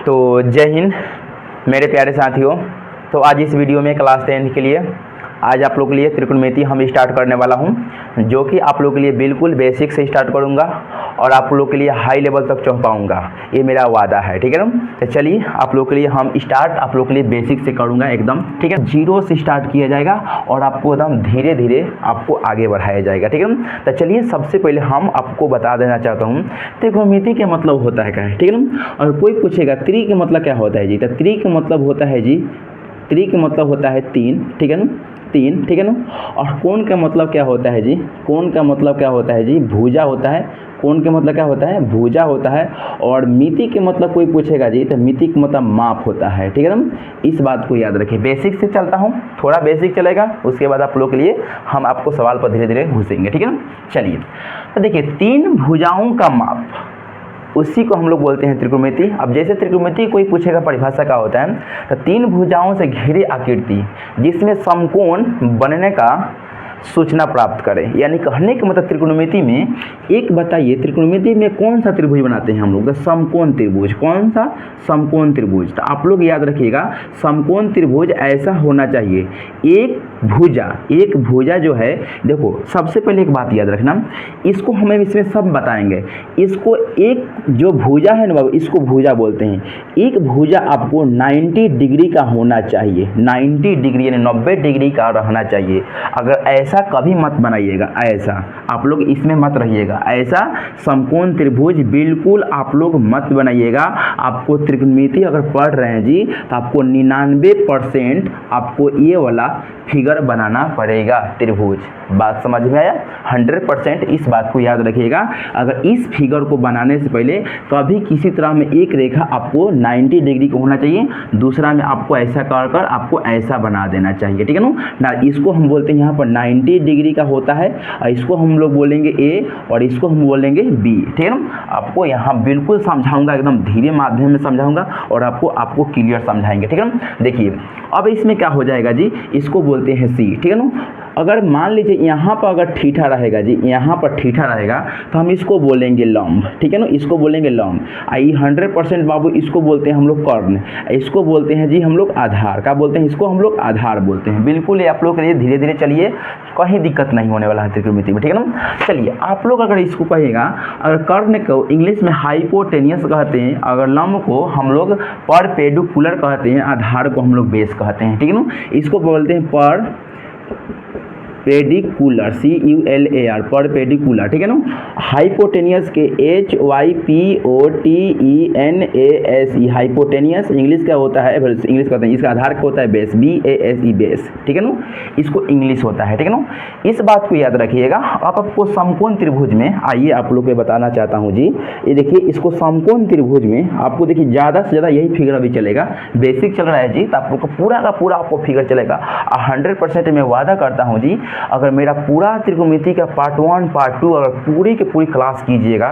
तो जय हिंद मेरे प्यारे साथियों। तो आज इस वीडियो में क्लास 10 के लिए आज आप लोग के लिए त्रिकोणमिति हम स्टार्ट करने वाला हूं, जो कि आप लोग के लिए बिल्कुल बेसिक से स्टार्ट करूंगा और आप लोग के लिए हाई लेवल तक चढ़ पाऊंगा, ये मेरा वादा है। ठीक है ना। तो चलिए आप लोग के लिए हम स्टार्ट आप लोग के लिए बेसिक से करूंगा एकदम। ठीक है, जीरो से स्टार्ट किया जाएगा और आपको एकदम धीरे धीरे आपको आगे बढ़ाया जाएगा। ठीक है ना। तो चलिए सबसे पहले हम आपको बता देना चाहता हूँ त्रिकोणमिति के मतलब होता है क्या है। ठीक है ना। और कोई पूछेगा त्रि का मतलब क्या होता है जी, तो त्रि का मतलब होता है जी, त्रि का मतलब होता है तीन। ठीक है ना, तीन। ठीक है ना। और कोण का मतलब क्या होता है जी, कोण का मतलब क्या होता है जी, भुजा होता है। कोण का मतलब क्या होता है, भुजा होता है। और मिति के मतलब कोई पूछेगा जी, तो मिति का मतलब माप होता है। ठीक है ना। इस बात को याद रखिए। बेसिक से चलता हूँ, थोड़ा बेसिक चलेगा, उसके बाद आप लोग के लिए हम आपको सवाल पर धीरे धीरे घुसेंगे। ठीक है ना। चलिए तो देखिए, तीन भुजाओं का माप, उसी को हम लोग बोलते हैं त्रिकोणमिति। अब जैसे त्रिकोणमिति कोई पूछेगा परिभाषा का होता है, तो तीन भुजाओं से घिरी आकृति जिसमें समकोण बनने का सूचना प्राप्त करें। यानी कहने का मतलब त्रिकोणमिति में एक बताइए, त्रिकोणमिति में कौन सा त्रिभुज बनाते हैं हम लोग, तो समकोण त्रिभुज। कौन सा, समकोण त्रिभुज। तो आप लोग याद रखिएगा, समकोण त्रिभुज ऐसा होना चाहिए, एक भुजा जो है, देखो सबसे पहले एक बात याद रखना, इसको हमें इसमें सब बताएंगे। इसको एक जो भुजा है ना बाबू, इसको भुजा बोलते हैं। एक भुजा आपको 90 डिग्री का होना चाहिए, 90 डिग्री यानी 90 डिग्री का रहना चाहिए। अगर ऐसा कभी मत बनाइएगा, ऐसा आप लोग इसमें मत रहिएगा, ऐसा समकोण त्रिभुज बिल्कुल आप लोग मत बनाइएगा। आपको त्रिकोणमिति अगर पढ़ रहे हैं जी, तो आपको 99% आपको ये वाला फिगर बनाना पड़ेगा त्रिभुज। बात समझ में आया। 100% इस बात को याद रखिएगा। अगर इस फिगर को बनाने से पहले कभी किसी तरह में एक रेखा आपको 90 डिग्री का होना चाहिए, दूसरा में आपको ऐसा कर आपको ऐसा बना देना चाहिए। ठीक है ना। इसको हम बोलते हैं यहाँ पर 90 डिग्री का होता है, और इसको हम लोग बोलेंगे ए और इसको हम बोलेंगे बी। ठीक है ना। आपको यहाँ बिल्कुल समझाऊंगा, एकदम धीरे माध्यम में समझाऊंगा और आपको क्लियर समझाएंगे। ठीक है ना। देखिए अब इसमें क्या हो जाएगा जी, इसको बोलते हैं सी। ठीक है ना। अगर मान लीजिए यहाँ पर अगर ठीठा रहेगा जी, यहाँ पर ठीठा रहेगा, तो हम इसको बोलेंगे लंब। ठीक है ना, इसको बोलेंगे लंब। आई 100% बाबू इसको बोलते हैं हम लोग कर्ण, इसको बोलते हैं जी हम लोग आधार। क्या बोलते हैं, इसको हम लोग आधार बोलते हैं। बिल्कुल ये आप लोग के लिए धीरे धीरे चलिए, कहीं दिक्कत नहीं होने वाला है त्रिकोणमिति में। ठीक है ना। चलिए आप लोग अगर इसको कहिएगा, अगर कर्ण को इंग्लिश में हाइपोटेनियस कहते हैं, अगर लंब को हम लोग परपेंडिकुलर कहते हैं, आधार को हम लोग बेस कहते हैं। ठीक है ना। इसको बोलते हैं पेडिकुलर, CULAR, परपेंडिकुलर। ठीक है ना। हाइपोटेनियस के HYPOTENASE, हाइपोटेनियस इंग्लिश क्या होता है, इंग्लिश कहते हैं, इसका आधार क्या होता है, बेस, BASE, बेस। ठीक है ना, इसको इंग्लिश होता है। ठीक है ना। इस बात को याद रखिएगा। अब आपको समकोण त्रिभुज में आइए आप लोग को बताना चाहता हूँ जी, ये देखिए इसको समकोण त्रिभुज में आपको देखिए ज़्यादा से ज़्यादा यही फिगर अभी चलेगा, बेसिक चल रहा है जी, तो आप लोग को पूरा का पूरा आपको फिगर चलेगा। 100% मैं वादा करता हूँ जी, अगर मेरा पूरा त्रिकोणमिति का पार्ट 1 पार्ट 2 अगर पूरी की पूरी क्लास कीजिएगा,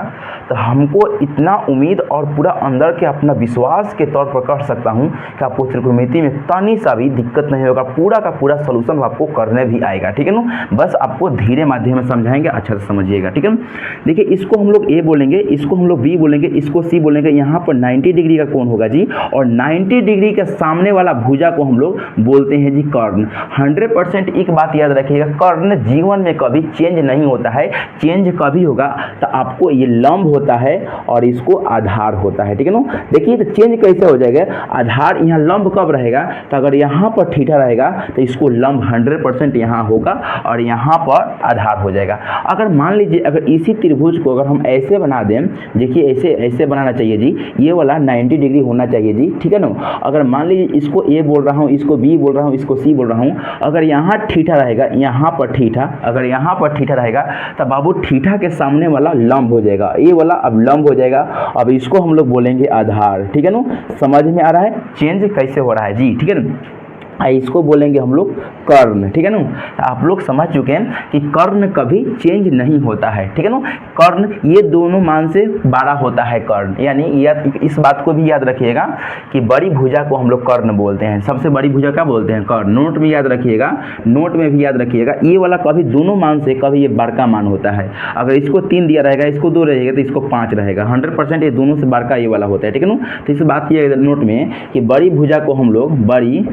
तो हमको इतना उम्मीद और पूरा अंदर के अपना विश्वास के तौर पर कर सकता हूं कि आपको त्रिकोणमिति में तनी सा भी दिक्कत नहीं होगा, पूरा का पूरा सोल्यूशन आपको करने भी आएगा। ठीक है ना। बस आपको धीरे माध्यम में समझाएंगे, अच्छा से समझिएगा। ठीक है ना। देखिए इसको हम लोग ए बोलेंगे, इसको हम लोग बी बोलेंगे, इसको सी बोलेंगे। यहाँ पर 90 डिग्री का कोण होगा जी, और 90 डिग्री के सामने वाला भुजा को हम लोग बोलते हैं जी कर्ण। 100% एक बात याद रखिएगा, कर्ण जीवन में कभी चेंज नहीं होता है। चेंज कभी होगा तो आपको ये लंब होता है और इसको आधार होता है। ठीक है ना। देखिए तो चेंज कैसे हो जाएगा, आधार यहाँ लंब कब रहेगा, तो अगर यहाँ पर ठीठा रहेगा तो इसको लंब 100% यहाँ होगा और यहाँ पर आधार हो जाएगा। अगर मान लीजिए अगर इसी त्रिभुज को अगर हम ऐसे बना दें, देखिए ऐसे बनाना चाहिए जी, ये वाला 90 डिग्री होना चाहिए जी। ठीक है ना। अगर मान लीजिए इसको ए बोल रहा हूँ, इसको बी बोल रहा हूँ, इसको सी बोल रहा हूँ, अगर यहाँ ठीठा रहेगा, यहाँ पर ठीठा, अगर यहाँ पर ठीठा रहेगा तो बाबू ठीठा के सामने वाला लंब हो जाएगा, ये वाला अब लंब हो जाएगा। अब इसको हम लोग बोलेंगे आधार। ठीक है ना। समझ में आ रहा है चेंज कैसे हो रहा है जी। ठीक है ना। इसको बोलेंगे हम लोग कर्ण, ठीक है ना। आप लोग समझ चुके हैं कि कर्ण कभी चेंज नहीं होता है, ठीक है ना। कर्ण ये दोनों मान से बड़ा होता है कर्ण, यानी इस बात को भी याद रखिएगा कि बड़ी भुजा को हम लोग कर्ण बोलते हैं। सबसे बड़ी भुजा क्या बोलते हैं? कर्ण। नोट में याद रखिएगा, नोट में भी याद रखिएगा, ये वाला कभी दोनों मान से कभी ये बड़का मान होता है। अगर इसको 3 दिया रहेगा, इसको 2 रहेगा, तो इसको 5 रहेगा। 100% ये दोनों से बड़का ये वाला होता है, ठीक है ना। तो इस बात की नोट में कि बड़ी भुजा को हम लोग बड़ी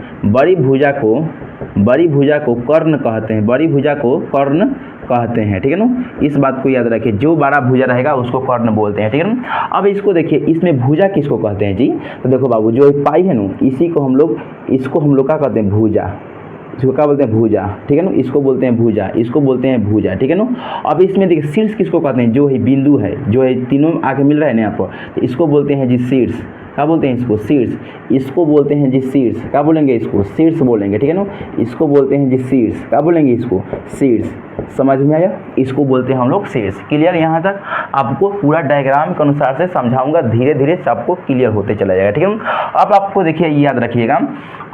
भुजा को कर्ण कहते हैं, बड़ी भुजा को कर्ण कहते हैं, ठीक है ना। इस बात को याद रखिए, जो बड़ा भुजा रहेगा उसको कर्ण बोलते हैं, ठीक है ना। अब इसको देखिए, इसमें भुजा किसको कहते हैं जी? तो देखो बाबू, जो पाई है ना, इसको हम लोग क्या कहते हैं? भुजा। इसको क्या बोलते हैं? भुजा, ठीक है ना। इसको बोलते हैं भुजा, इसको बोलते हैं भुजा, ठीक है ना। अब इसमें देखिए शीर्ष किसको कहते हैं? जो है बिंदु है, जो है तीनों आगे मिल रहा है ना यहाँ पर, तो इसको बोलते हैं जी शीर्ष। क्या बोलते हैं इसको? शीर्ष। इसको बोलते हैं जी शीर्ष। क्या बोलेंगे इसको? शीर्ष बोलेंगे, ठीक है ना। इसको बोलते हैं जी शीर्ष। क्या बोलेंगे इसको? शीर्ष। समझ में आया? इसको बोलते हैं हम लोग शीर्ष। क्लियर? यहाँ तक आपको पूरा डायग्राम के अनुसार से समझाऊंगा, धीरे धीरे सबको क्लियर होते चला जाएगा, ठीक है। अब आपको देखिए, याद रखिएगा,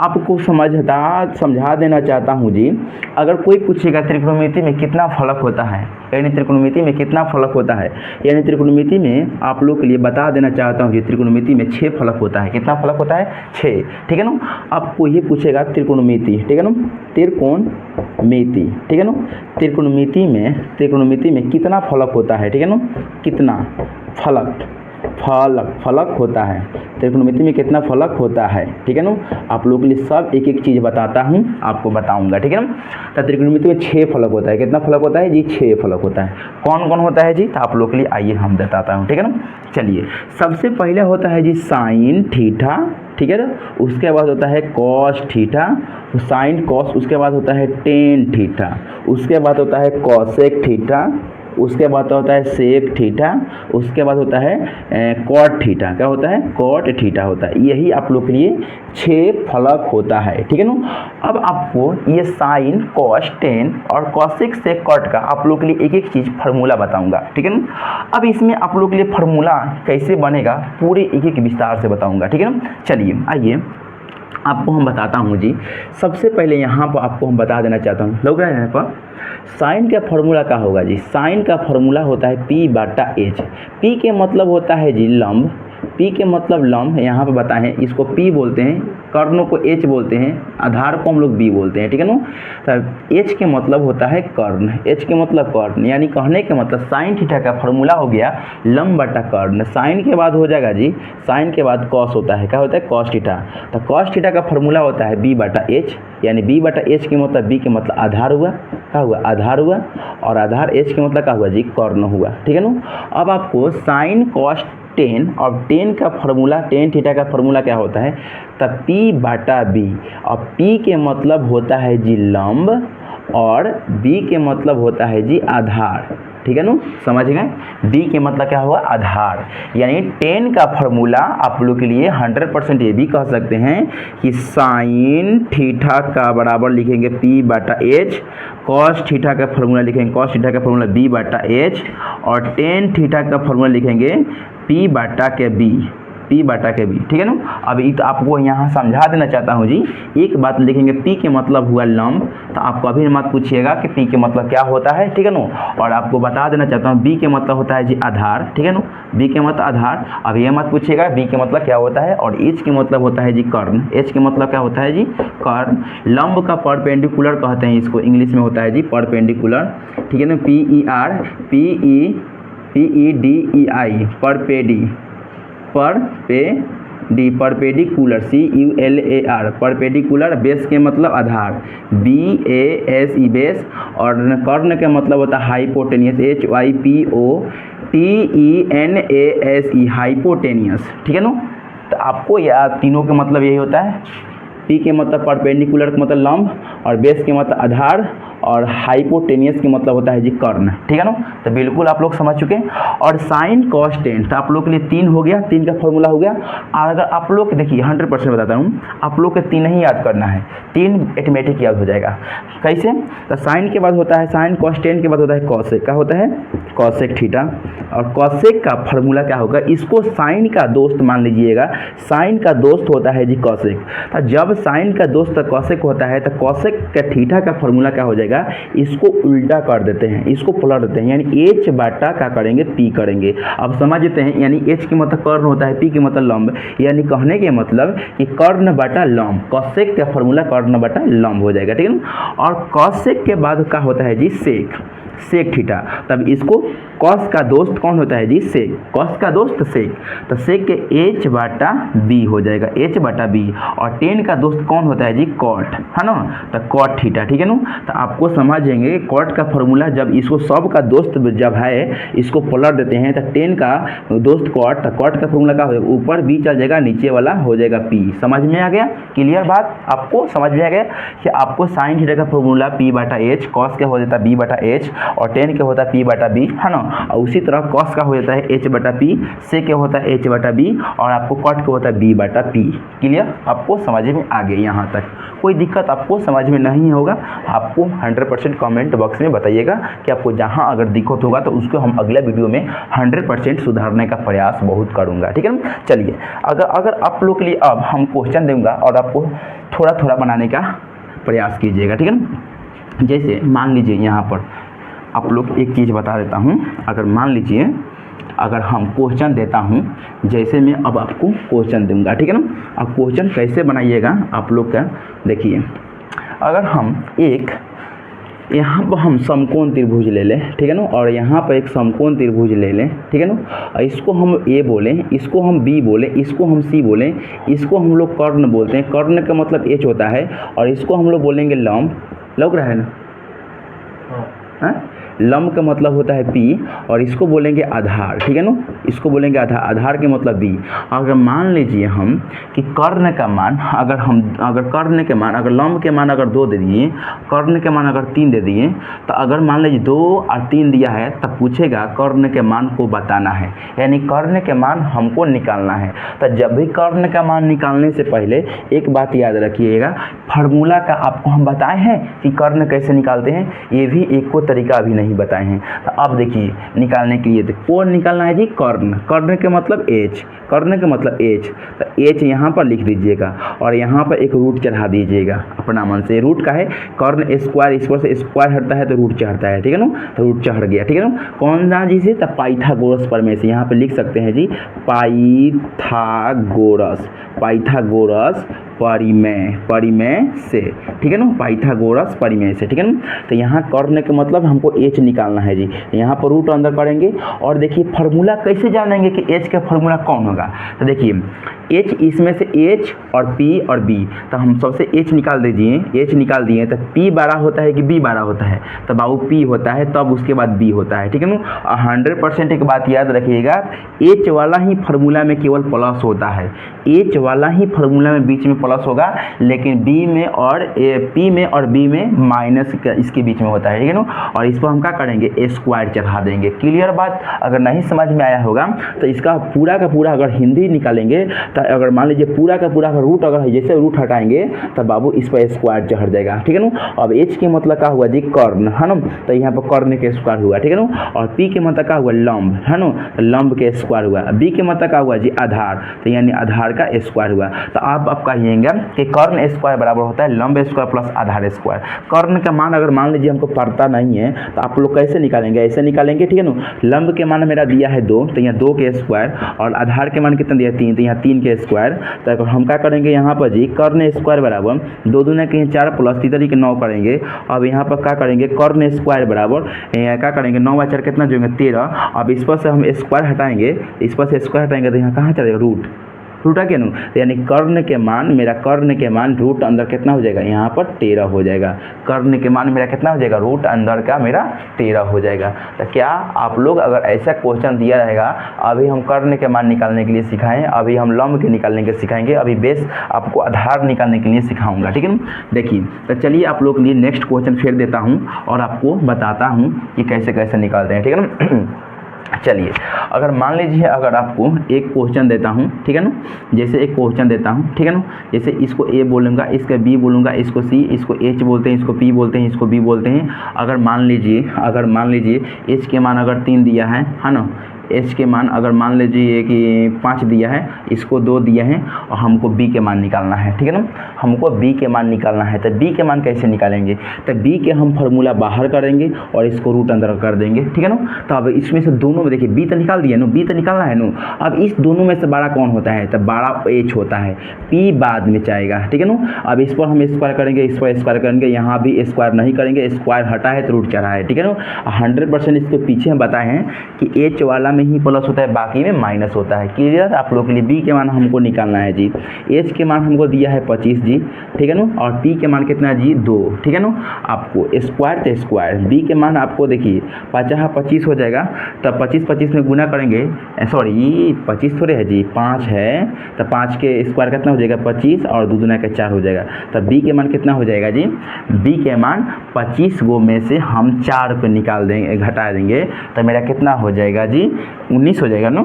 आपको समझा देना चाहता हूँ जी। अगर कोई पूछेगा त्रिकोणमिति में कितना फलक होता है, यानी त्रिकोणमिति में कितना फलक होता है, यानी त्रिकोणमिति में आप लोग के लिए बता देना चाहता हूँ कि त्रिकोणमिति में 6 फलक होता है। कितना फलक होता है? 6, ठीक है ना। आपको ये पूछेगा त्रिकोणमिति, ठीक है ना, त्रिकोणमिति, ठीक है ना। त्रिकोणमिति में कितना फलक होता है, ठीक है ना, कितना फलक होता है, त्रिकोणमिति में कितना फलक होता है, ठीक है ना। आप लोगों के लिए सब एक एक चीज़ बताता हूँ, आपको बताऊंगा, ठीक है ना। तो त्रिकोणमिति में 6 फलक होता है। कितना फलक होता है जी? 6 फलक होता है। कौन कौन होता है जी? तो आप लोग के लिए आइए हम बताता हूँ, ठीक है ना। चलिए, सबसे पहले होता है जी साइन थीटा, ठीक है ना। उसके बाद होता है कॉस थीटा, साइन कॉस। उसके बाद होता है टेन थीटा। उसके बाद होता है कॉसेक थीटा। उसके बाद होता है सेक थीटा। उसके बाद होता है कॉट थीटा। क्या होता है? कॉट थीटा होता है। यही आप लोग के लिए 6 फलक होता है, ठीक है ना। अब आपको ये साइन, कॉस, टेन और कॉसेक, सेक, कॉट का आप लोग के लिए एक एक चीज़ फार्मूला बताऊंगा, ठीक है ना। अब इसमें आप लोग के लिए फार्मूला कैसे बनेगा पूरे एक एक विस्तार से बताऊँगा, ठीक है ना। चलिए आइए आपको हम बताता हूँ जी। सबसे पहले यहाँ पर आपको हम बता देना चाहता हूँ, लोग यहाँ पर साइन का फार्मूला क्या होगा जी? साइन का फार्मूला होता है P/H। P के मतलब होता है जी लंब, P के मतलब लंब, यहाँ पे बताएं, इसको P बोलते हैं, कर्णों को H बोलते हैं, आधार को हम लोग B बोलते हैं, ठीक है ना। तो H के मतलब होता है कर्ण, H के मतलब कर्ण, यानी कहने के मतलब साइन थीटा का फार्मूला हो गया लंब बटा कर्ण। साइन के बाद हो जाएगा जी, साइन के बाद कॉस होता है, क्या होता है? Cos theta. तो कॉस थीटा का फार्मूला होता है B/H, यानी B/H के मतलब B के मतलब आधार हुआ, क्या हुआ? आधार हुआ, और आधार H के मतलब क्या हुआ जी? कर्ण हुआ, ठीक है ना। अब आपको साइन, कॉस, टेन और टेन का फार्मूला, टेन थीटा का फार्मूला क्या होता है? तब P/B, और P के मतलब होता है जी लंब, और B के मतलब होता है जी आधार, ठीक है ना। समझ गए? B के मतलब क्या हुआ? आधार। यानी टेन का फार्मूला आप लोग के लिए 100% ये भी कह सकते हैं कि साइन थीटा का बराबर लिखेंगे P/H, कॉस थीटा का फार्मूला लिखेंगे, कॉस थीटा का फार्मूला B/H, और टेन थीटा का फार्मूला लिखेंगे P/B, ठीक है ना। अभी तो आपको यहाँ समझा देना चाहता हूँ जी। एक बात लिखेंगे, P के मतलब हुआ लंब, तो आपको अभी मत पूछिएगा कि P के मतलब क्या होता है, ठीक है ना। और आपको बता देना चाहता हूँ B के मतलब होता है जी आधार, ठीक है ना। B के मतलब आधार। अब ये मत पूछिएगा B के मतलब क्या होता है, और H के मतलब होता है जी कर्ण। H के मतलब क्या होता है जी? कर्ण। लंब का परपेंडिकुलर कहते हैं इसको, इंग्लिश में होता है जी परपेंडिकुलर, ठीक है ना। PEDEI, perpendicular, CULAR, perpendicular. Base के मतलब आधार, BASE, बेस। और कर्ण के मतलब होता है हाइपोटेनियस, HYPOTENASE, हाइपोटेनियस, ठीक है ना। तो आपको यह तीनों के मतलब यही होता है। P के मतलब परपेंडिकुलर का मतलब लंब, और बेस के मतलब आधार, और हाइपोटेनियस की मतलब होता है जी कर्ण, ठीक है ना। तो बिल्कुल आप लोग समझ चुके हैं। और साइन कॉस टेन, तो आप लोग के लिए 3 हो गया, 3 का फॉर्मूला हो गया। और अगर आप लोग देखिए 100% बताता हूँ, आप लोग के 3 ही याद करना है, 3 ऑटोमेटिक याद हो जाएगा। कैसे? तो साइन के बाद होता है साइन, कॉस टेन के बाद होता है कॉसेक, क्या होता है कॉसेक थीटा। और कॉसेक का फॉर्मूला क्या होगा, इसको साइन का दोस्त मान लीजिएगा, साइन का दोस्त होता है जी कॉसेक। तो जब साइन का दोस्त कॉसेक होता है तो कॉसेक का थीटा का फॉर्मूला क्या हो जाएगा, इसको उल्टा कर देते हैं, इसको पलट देते हैं, यानी एच बाटा क्या करेंगे पी करेंगे। अब समझते हैं, यानी एच की मतलब कर्ण होता है, पी की मतलब लंब, यानी कहने के मतलब कि कर्ण बटा लंब, कॉसेक का फॉर्मूला कर्ण बटा लंब हो जाएगा, ठीक है ना। और कॉसेक के बाद क्या होता है जी सेक, सेक थीटा। तब इसको कॉस का दोस्त कौन होता है जी सेक, कॉस का दोस्त सेक, तो सेक के एच बाटा बी हो जाएगा, एच बाटा बी। और टेन का दोस्त कौन होता है जी कॉट, है ना, तो कॉट थीटा, ठीक है ना। तो आपको समझेंगे कॉट का फॉर्मूला, जब इसको सब का दोस्त जब है इसको पलट देते हैं तो टेन का दोस्त कॉट, तो कॉट का फॉर्मूला क्या हो जाएगा, ऊपर बी चल जाएगा, नीचे वाला हो जाएगा पी। समझ में आ गया, क्लियर बात, आपको समझ में आ गया कि आपको साइन थीटा का फॉर्मूला पी बाटा एच, कॉस का हो जाता है बी बाटा एच, और टेन के होता है पी बाटा बी, है ना। और उसी तरह कॉस का हो जाता है एच बटा पी, से के होता है एच बटा बी, और आपको कॉट का होता है बी बटा पी। क्लियर, आपको समझ में आ गया, यहाँ तक कोई दिक्कत आपको समझ में नहीं होगा, आपको 100% कमेंट बॉक्स में बताइएगा कि आपको जहाँ अगर दिक्कत होगा तो उसको हम अगले वीडियो में 100% सुधारने का प्रयास बहुत करूँगा, ठीक है ना। चलिए, अगर आप लोग के लिए अब हम क्वेश्चन दूंगा और आपको थोड़ा थोड़ा बनाने का प्रयास कीजिएगा, ठीक है ना। जैसे मान लीजिए यहाँ पर आप लोग एक चीज़ बता देता हूँ, अगर मान लीजिए अगर हम क्वेश्चन देता हूँ, जैसे मैं अब आपको क्वेश्चन दूंगा, ठीक है ना। अब क्वेश्चन कैसे बनाइएगा आप लोग का देखिए, अगर हम एक यहाँ पर हम समकोण त्रिभुज ले लें, ठीक है ना, और यहाँ पर एक समकोण त्रिभुज ले लें, ठीक है ना। इसको हम ए बोलें, इसको हम बी बोलें, इसको हम सी बोलें, इसको हम लोग कर्ण बोलते हैं, कर्ण का मतलब एच होता है, और इसको हम लोग बोलेंगे लंब, लग रहा है ना, हाँ, लंब का मतलब होता है पी, और इसको बोलेंगे आधार, ठीक है ना, इसको बोलेंगे आधार, आधार के मतलब बी। अगर मान लीजिए हम कि कर्ण का मान अगर कर्ण के मान, अगर लंब के मान अगर 2 दे दिए, कर्ण के मान अगर 3 दे दिए, तो अगर मान लीजिए 2 और 3 दिया है तब पूछेगा कर्ण के मान को बताना है, यानी कर्ण के मान हमको निकालना है। तो जब भी कर्ण का मान निकालने से पहले एक बात याद रखिएगा, फार्मूला का आपको हम बताए हैं कि कर्ण कैसे निकालते हैं, ये भी एक को तरीका अभी नहीं बताए हैं। तो अब देखिए निकालने के लिए कौन निकालना है जी कर्ण, कर्ण के मतलब एच, कर्ण के मतलब एच, तो एच यहाँ पर लिख दीजिएगा और यहाँ पर एक रूट चढ़ा दीजिएगा अपना मन से। रूट का है कर्ण स्क्वायर, इस पर से स्क्वायर हटता है तो रूट चढ़ता है, ठीक है ना, तो रूट चढ़ गया, ठीक है ना। कौन सा जी से, तो पाइथागोरस प्रमेय से, यहाँ पे लिख सकते हैं जी पाइथागोरस, पाइथागोरस परिमेय से, ठीक है ना, पाइथागोरस परिमेय से, ठीक है ना। तो यहाँ कर्ण के मतलब हमको एच निकालना है जी, यहाँ पर रूट अंदर करेंगे। और देखिए फार्मूला कैसे जानेंगे कि एच का फार्मूला कौन होगा, तो देखिए एच, इसमें से एच और पी और बी, तो हम सबसे एच निकाल दीजिए, एच निकाल दिए तो पी बड़ा होता है कि बी बड़ा होता है, तो बाबू पी होता है, तब उसके बाद बी होता है, ठीक है ना। 100% एक बात याद रखिएगा, एच वाला ही फार्मूला में केवल प्लस होता है, एच वाला ही फार्मूला में बीच में प्लस होगा, लेकिन बी में और पी में और बी में माइनस इसके बीच में होता है, ठीक है ना। और इस पर हम क्या करेंगे, स्क्वायर चढ़ा देंगे। क्लियर बात, अगर नहीं समझ में आया होगा तो इसका पूरा का पूरा अगर हिंदी निकालेंगे, तो अगर मान लीजिए पूरा का पूरा रूट अगर जैसे रूट हटाएंगे तो बाबू इस पर स्क्वायर चढ़ जाएगा, ठीक है ना। अब एच के मतलब क्या हुआ जी कर्ण, है ना, तो यहाँ पर कर्ण के स्क्वायर हुआ, ठीक है ना। और पी के मतलब क्या हुआ लंब, है ना, तो लंब के स्क्वायर हुआ। बी के मतलब क्या हुआ जी आधार, तो यानी आधार का स्क्वायर हुआ। तो आप कहिएगा कि कर्ण स्क्वायर बराबर होता है लंब स्क्वायर प्लस आधार स्क्वायर। कर्ण का मान अगर मान लीजिए हमको पता नहीं है तो आप लोग कैसे निकालेंगे, ऐसे निकालेंगे, ठीक है ना। लंब के मान मेरा दिया है 2, तो यहाँ 2 के स्क्वायर, और आधार के मान कितना दिया 3, तो यहाँ 3 के स्क्वायर। तो हम क्या करेंगे यहाँ पर जी कर्ण स्क्वायर बराबर 2 दूना के 4 प्लस 3 के 9 करेंगे। अब यहाँ पर क्या करेंगे कर्ण स्क्वायर बराबर क्या करेंगे 9 और 4 कितना जो 13। अब इस पर से हम स्क्वायर हटाएंगे, इस पर से स्क्वायर हटाएंगे तो यहाँ कहाँ चलेगा रूट, रूटा के नु, यानी कर्ण के मान, मेरा कर्ण के मान रूट अंदर कितना हो जाएगा, यहाँ पर 13 हो जाएगा। कर्ण के मान मेरा कितना हो जाएगा, रूट अंदर का मेरा 13 हो जाएगा। तो क्या आप लोग अगर ऐसा क्वेश्चन दिया रहेगा, अभी हम कर्ण के मान निकालने के लिए सिखाएं, अभी हम लंब के निकालने के सिखाएंगे, अभी बेस आपको आधार निकालने के लिए सिखाऊंगा, ठीक है ना। देखिए तो चलिए आप लोग के लिए नेक्स्ट क्वेश्चन फिर देता हूँ और आपको बताता हूँ कि कैसे कैसे निकालते हैं, ठीक है ना। चलिए अगर मान लीजिए अगर आपको एक क्वेश्चन देता हूँ, ठीक है ना, जैसे एक क्वेश्चन देता हूँ, ठीक है ना, जैसे इसको ए बोलूँगा, इसका बी बोलूँगा, इसको सी, इसको एच बोलते हैं, इसको पी बोलते हैं, इसको बी बोलते हैं। अगर मान लीजिए एच के मान अगर 3 दिया है ना, एच के मान अगर मान लीजिए कि 5 दिया है, इसको 2 दिया है और हमको बी के मान निकालना है, ठीक है ना, हमको बी के मान निकालना है। तो बी के मान कैसे निकालेंगे, तो बी के हम फार्मूला बाहर करेंगे और इसको रूट अंदर कर देंगे, ठीक है ना। तो अब इसमें से दोनों में देखिए बी तो निकाल दिया नो, बी तो निकालना है नो। अब इस दोनों में से बड़ा कौन होता है, तो बड़ा एच होता है, पी बाद में जाएगा, ठीक है ना। अब इस पर हम स्क्वायर करेंगे, इस पर स्क्वायर करेंगे, यहाँ भी स्क्वायर नहीं करेंगे, स्क्वायर हटा है तो रूट चढ़ा है, ठीक है ना। 100% इसके पीछे हम बताए हैं कि एच वाला में ही प्लस होता है, बाकी में माइनस होता है। क्लियर आप लोग के लिए बी के मान हमको निकालना है जी। एच के मान हमको दिया है 25 जी, ठीक है ना, और पी के मान कितना जी 2, ठीक है ना। आपको स्क्वायर तो स्क्वायर, बी के मान आपको देखिए 50 25 हो जाएगा, तब 25 में गुना करेंगे, सॉरी 25 थोड़े है जी, 5 है, तो 5 के स्क्वायर कितना हो जाएगा 25 और 2 दूना के 4 हो जाएगा। तब बी के मान कितना हो जाएगा जी, बी के मान 25 गो में से हम 4 को निकाल देंगे, घटा देंगे, तो मेरा कितना हो जाएगा जी 19 हो जाएगा नो।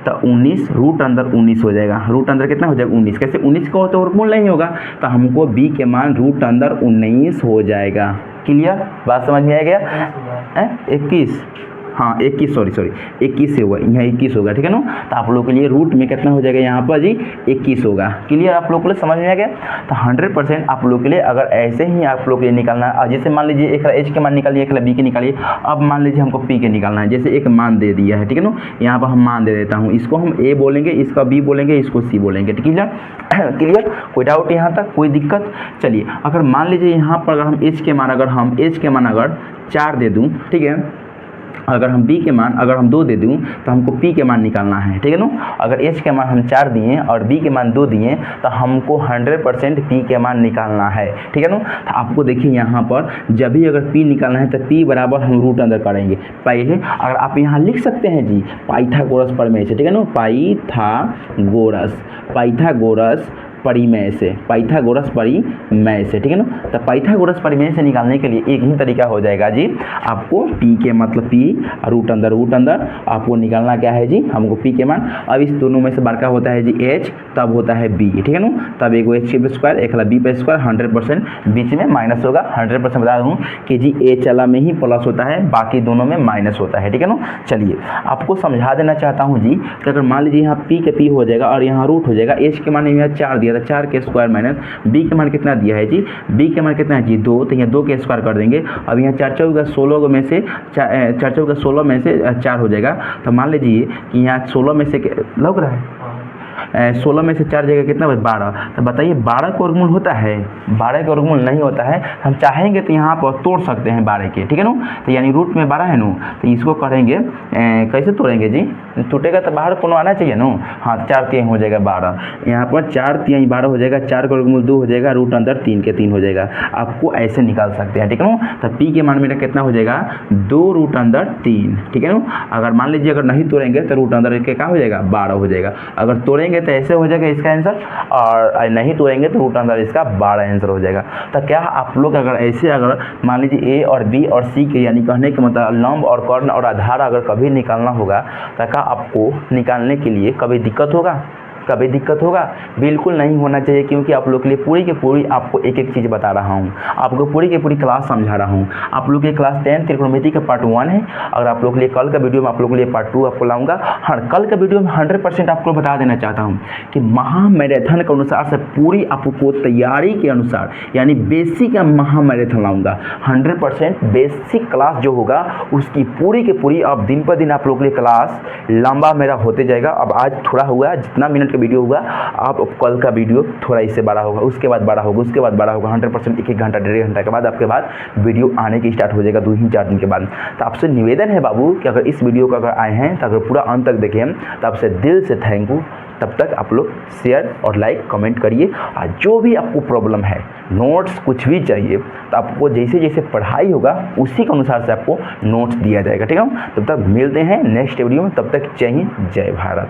तो 19 रूट अंदर 19 हो जाएगा, रूट अंदर कितना हो जाएगा 19। कैसे 19 का तो वर्गमूल नहीं होगा, तो हमको बी के मान रूट अंदर 19 हो जाएगा। क्लियर बात समझ में आ गया, 21 हाँ 21 सॉरी 21 से होगा, यहाँ 21 होगा, ठीक है ना। तो आप लोग के लिए रूट में कितना हो जाएगा यहाँ पर जी 21 होगा। क्लियर आप लोग के लिए समझ में आ गया। तो 100% आप लोग के लिए अगर ऐसे ही आप लोग के लिए निकालना है, जैसे मान लीजिए एक एच के मान निकालिए, एक बी के निकालिए। अब मान लीजिए हमको पी के निकालना है, जैसे एक मान दे दिया है, ठीक है ना, यहाँ पर हम मान दे देता हूँ, इसको हम ए बोलेंगे, इसका बी बोलेंगे, इसको सी बोलेंगे, ठीक है। क्लियर कोई डाउट यहाँ तक, कोई दिक्कत। चलिए अगर मान लीजिए यहाँ पर अगर हम एच के मान अगर 4 दे दूँ, ठीक है, अगर हम बी के मान अगर हम 2 दे दूँ तो हमको पी के मान निकालना है, ठीक है ना। अगर एच के मान हम 4 दिए और बी के मान 2 दिए तो हमको 100% पी के मान निकालना है, ठीक है ना। तो आपको देखिए यहाँ पर जब भी अगर पी निकालना है तो पी बराबर हम रूट अंदर करेंगे। पहले अगर आप यहाँ लिख सकते हैं जी पाइथागोरस प्रमेय से, ठीक है ना, पाइथागोरस परिमेय से, पाइथागोरस परिमेय से, ठीक है ना। तो पाइथागोरस परिमेय से निकालने के लिए एक ही तरीका हो जाएगा जी, आपको पी के मतलब पी रूट अंदर आपको निकालना क्या है जी, हमको पी के मान। अब इस दोनों में से बड़का होता है जी एच, तब होता है बी, ठीक है ना। तब एक एच पे स्क्वायर, एक बी पे स्क्वायर, 100% बीच में माइनस होगा। 100% बता दूँ कि जी एच वाला में ही प्लस होता है, बाकी दोनों में माइनस होता है, ठीक है ना। चलिए आपको समझा देना चाहता हूँ जी कि अगर मान लीजिए यहाँ पी के पी हो जाएगा और यहाँ रूट हो जाएगा, एच के मान यहाँ 4 दिया, 4 के स्क्वायर माइनस बी के मान कितना दिया है जी, बी के मान कितना है जी 2, तो यहाँ 2 के स्क्वायर कर देंगे। अब यहाँ 4 चौका 16 में से 4 हो जाएगा। तो मान लीजिए कि यहाँ 16 में से लग रहा है 16 में से 4 जगह कितना 12। तो बताइए 12 का वर्गमूल होता है, 12 का वर्गमूल नहीं होता है। हम चाहेंगे तो यहाँ पर तोड़ सकते हैं 12 के, ठीक है ना। तो यानी रूट में 12 है ना, तो इसको करेंगे कैसे तोड़ेंगे जी, टूटेगा तो बाहर कोनो आना चाहिए ना। हाँ 4 3 हो जाएगा 12, यहाँ पर 4 3 12 हो जाएगा, 4 का वर्गमूल 2 हो जाएगा, रूट अंदर 3 के 3 हो जाएगा। आपको ऐसे निकाल सकते हैं, ठीक है ना। तो पी के मान मेरा कितना हो जाएगा 2 रूट अंदर 3, ठीक है ना। अगर मान लीजिए अगर नहीं तोड़ेंगे तो रूट अंदर के क्या हो जाएगा 12 हो जाएगा। अगर तोड़ेंगे तो ऐसे हो जाएगा इसका आंसर, और नहीं तोड़ेंगे तो रूट अंदर इसका 12 आंसर हो जाएगा। तो क्या आप लोग अगर ऐसे अगर मान लीजिए ए और बी और सी के यानी कहने के मतलब लंब और कर्ण और आधार अगर कभी निकालना होगा तो क्या आपको निकालने के लिए कभी दिक्कत होगा? कभी दिक्कत होगा? बिल्कुल नहीं होना चाहिए, क्योंकि आप लोग के लिए पूरी की पूरी आपको एक एक चीज़ बता रहा हूँ, आपको पूरी की पूरी क्लास समझा रहा हूँ। आप लोग के क्लास 10 त्रिकोणमिति का पार्ट 1 है, और आप लोग के लिए कल का वीडियो में आप लोग के लिए पार्ट 2 आपको लाऊंगा। हाँ कल का वीडियो में 100% आपको बता देना चाहता हूँ कि महामैराथन के अनुसार से पूरी आपको तैयारी के अनुसार यानी बेसिक महामैराथन लाऊंगा। 100% बेसिक क्लास जो होगा उसकी पूरी की पूरी अब दिन पर दिन आप लोग के लिए क्लास लंबा मेरा होते जाएगा। अब आज थोड़ा हुआ, जितना मिनट का वीडियो होगा, आप कल का वीडियो थोड़ा इससे बड़ा होगा, उसके बाद बड़ा होगा, उसके बाद बड़ा होगा। 100% 1 घंटा 1.5 घंटा के बाद आपके बाद वीडियो आने की स्टार्ट हो जाएगा 2-4 दिन के बाद। तो आपसे निवेदन है बाबू कि अगर इस वीडियो को अगर आए हैं तो अगर पूरा अंत तक देखें तो आपसे दिल से थैंक यू। तब तक आप लोग शेयर और लाइक कमेंट करिए। और जो भी आपको प्रॉब्लम है, नोट्स कुछ भी चाहिए, तो आपको जैसे जैसे पढ़ाई होगा उसी के अनुसार से आपको नोट्स दिया जाएगा। ठीक है, तब तक मिलते हैं नेक्स्ट वीडियो में। तब तक जय हिंद, जय भारत।